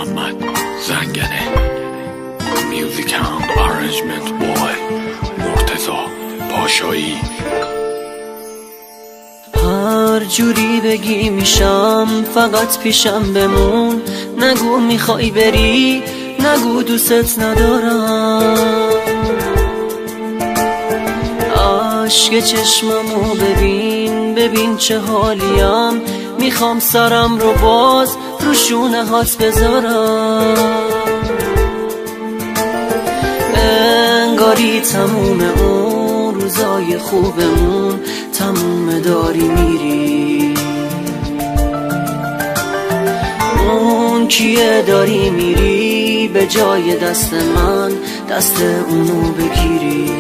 محمد زنگنه. میوزیک اند آرنجمنت بای مرتضی پاشایی. هر جوری بگی میشم، فقط پیشم بمون. نگو میخوای بری، نگو دوست ندارم. عشق چشممو ببین، ببین چه حالیم. میخوام سرم رو باز رو شونه هات بذارم. انگاری تموم اون روزای خوبمون تموم داری میری. اون کیه داری میری به جای دست من، دست اونو بگیری.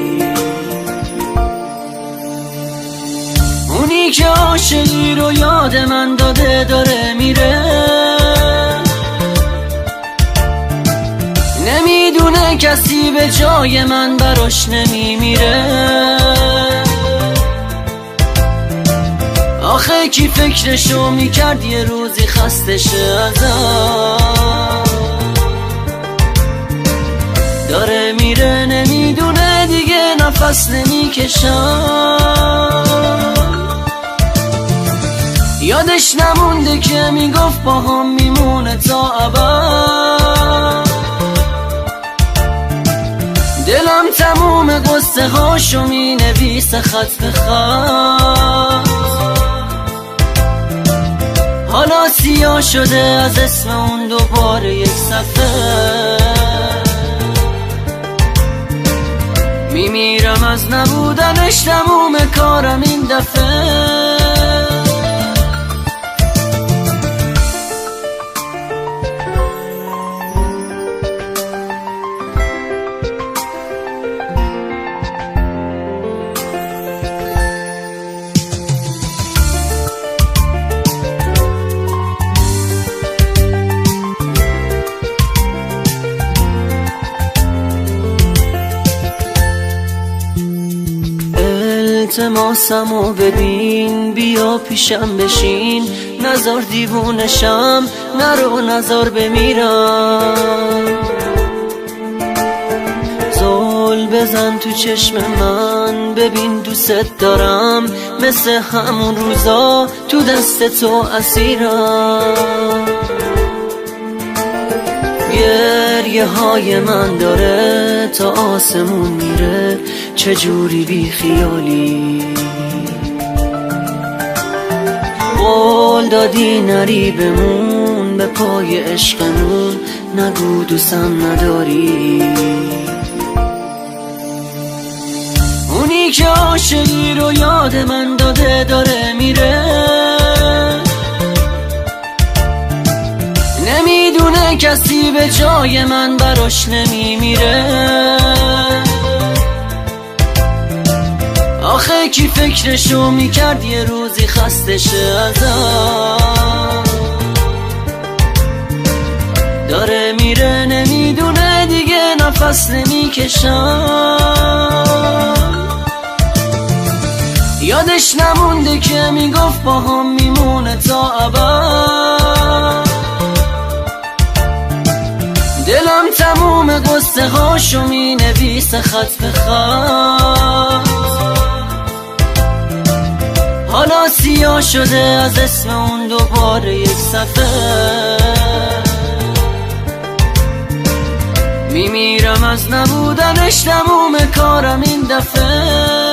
اونی که عاشقی رو یاد من داده داره میره، نمیدونه کسی به جای من براش نمیمیره. آخه کی فکرشو میکرد یه روزی خسته شه ازم. داره میره نمیدونه دیگه نفس نمیکشم. یادش نمونده که میگفت با هم میمونه تا ابد. دلم تموم قصه هاشو مینویسه خط به خط. حالا سیاه شده از اسم اون دوباره یک صفحه. میمیرم از نبودنش، تموم کارم این دفعه. التماسمو ببین، بیا پیشم بشین. نزار دیوونشم، نرو نزار بمیرم. زل بزن تو چشم من، ببین دوست دارم. مثل همون روزا تو دست تو اسیرم. گریه های من داره تا آسمون میره، چجوری بی خیالی. قول دادی نری بمون به پای عشقمون، نگو دوستم نداری. اونی که عاشقی رو یاد من داده داره میره، نمیدونه کسی به جای من براش نمیمیره. آخه کی فکرشو میکرد یه روزی خسته شه ازم. داره میره نمیدونه دیگه نفس نمیکشم. یادش نمونده که میگفت با هم میمونه تا ابد. دلم تموم قصه هاشو مینویسه خط به خط. حالا سیاه شده از اسم اون دوباره یک صفحه. میمیرم از نبودنش، تموم کارم این دفعه.